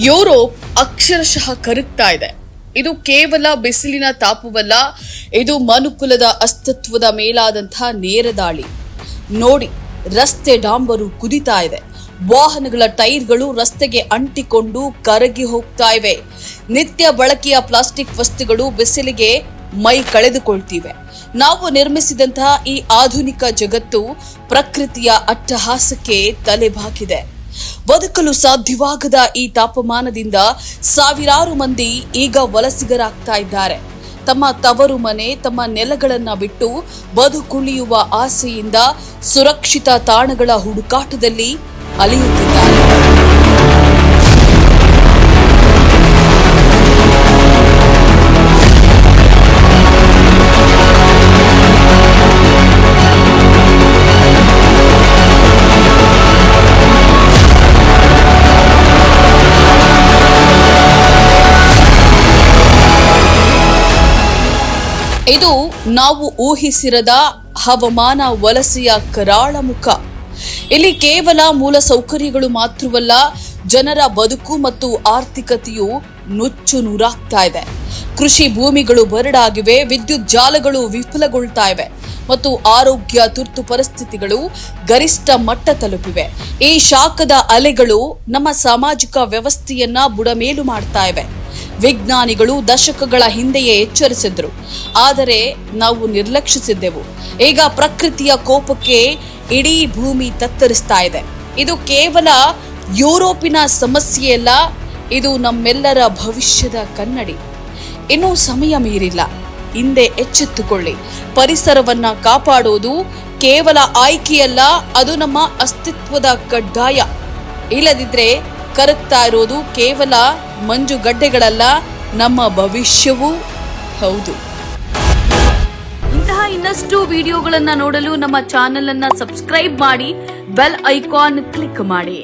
Europe ಅಕ್ಷರಶಃ ಕರಗ್ತಾ ಇದೆ. ಇದು ಕೇವಲ ಬಿಸಿಲಿನ ತಾಪವಲ್ಲ, ಇದು ಮನುಕುಲದ ಅಸ್ತಿತ್ವದ ಮೇಲಾದಂತಹ ನೇರ ದಾಳಿ. ನೋಡಿ, ರಸ್ತೆ ಡಾಂಬರು ಕುದಿತಾ ಇದೆ. ವಾಹನಗಳ ಟೈರ್ಗಳು ರಸ್ತೆಗೆ ಅಂಟಿಕೊಂಡು ಕರಗಿ ಹೋಗ್ತಾ ಇವೆ. ನಿತ್ಯ ಬಳಕೆಯ ಪ್ಲಾಸ್ಟಿಕ್ ವಸ್ತುಗಳು ಬಿಸಿಲಿಗೆ ಮೈ ಕಳೆದುಕೊಳ್ತಿವೆ. ನಾವು ನಿರ್ಮಿಸಿದಂತಹ ಈ ಆಧುನಿಕ ಜಗತ್ತು ಪ್ರಕೃತಿಯ ಅಟ್ಟಹಾಸಕ್ಕೆ ತಲೆಬಾಗಿದೆ. ಬದುಕಲು ಸಾಧ್ಯವಾಗದ ಈ ತಾಪಮಾನದಿಂದ ಸಾವಿರಾರು ಮಂದಿ ಈಗ ವಲಸಿಗರಾಗ್ತಾ ಇದ್ದಾರೆ. ತಮ್ಮ ತವರು ಮನೆ, ತಮ್ಮ ನೆಲಗಳನ್ನ ಬಿಟ್ಟು ಬದುಕುಳಿಯುವ ಆಸೆಯಿಂದ ಸುರಕ್ಷಿತ ತಾಣಗಳ ಹುಡುಕಾಟದಲ್ಲಿ ಅಲೆಯುತ್ತಿದ್ದಾರೆ. ಇದು ನಾವು ಊಹಿಸಿರದ ಹವಾಮಾನ ವಲಸೆಯ ಕರಾಳ ಮುಖ. ಇಲ್ಲಿ ಕೇವಲ ಮೂಲ ಸೌಕರ್ಯಗಳು ಮಾತ್ರವಲ್ಲ, ಜನರ ಬದುಕು ಮತ್ತು ಆರ್ಥಿಕತೆಯು ನುಚ್ಚು ನೂರಾಗ್ತಾ ಇದೆ. ಕೃಷಿ ಭೂಮಿಗಳು ಬರಡಾಗಿವೆ, ವಿದ್ಯುತ್ ಜಾಲಗಳು ವಿಫಲಗೊಳ್ತಾ ಇವೆ ಮತ್ತು ಆರೋಗ್ಯ ತುರ್ತು ಪರಿಸ್ಥಿತಿಗಳು ಗರಿಷ್ಠ ಮಟ್ಟ ತಲುಪಿವೆ. ಈ ಶಾಖದ ಅಲೆಗಳು ನಮ್ಮ ಸಾಮಾಜಿಕ ವ್ಯವಸ್ಥೆಯನ್ನ ಬುಡಮೇಲು ಮಾಡ್ತಾ ಇವೆ. ವಿಜ್ಞಾನಿಗಳು ದಶಕಗಳ ಹಿಂದೆಯೇ ಎಚ್ಚರಿಸಿದ್ರು, ಆದರೆ ನಾವು ನಿರ್ಲಕ್ಷಿಸಿದ್ದೆವು. ಈಗ ಪ್ರಕೃತಿಯ ಕೋಪಕ್ಕೆ ಇಡೀ ಭೂಮಿ ತತ್ತರಿಸ್ತಾ ಇದೆ. ಇದು ಕೇವಲ ಯುರೋಪಿನ ಸಮಸ್ಯೆಯಲ್ಲ, ಇದು ನಮ್ಮೆಲ್ಲರ ಭವಿಷ್ಯದ ಕನ್ನಡಿ. ಇನ್ನೂ ಸಮಯ ಮೀರಿಲ್ಲ, ಹಿಂದೆ ಎಚ್ಚೆತ್ತುಕೊಳ್ಳಿ. ಪರಿಸರವನ್ನ ಕಾಪಾಡೋದು ಕೇವಲ ಆಯ್ಕೆಯಲ್ಲ, ಅದು ನಮ್ಮ ಅಸ್ತಿತ್ವದ ಕಡ್ಡಾಯ. ಇಲ್ಲದಿದ್ರೆ ಕರಗ್ತಾ ಇರೋದು ಕೇವಲ ಮಂಜುಗಡ್ಡೆಗಳಲ್ಲ, ನಮ್ಮ ಭವಿಷ್ಯವೂ ಹೌದು. ಇಂತಹ ಇನ್ನಷ್ಟು ವಿಡಿಯೋಗಳನ್ನ ನೋಡಲು ನಮ್ಮ ಚಾನೆಲ್ ಅನ್ನ ಸಬ್ಸ್ಕ್ರೈಬ್ ಮಾಡಿ, ಬೆಲ್ ಐಕಾನ್ ಕ್ಲಿಕ್ ಮಾಡಿ.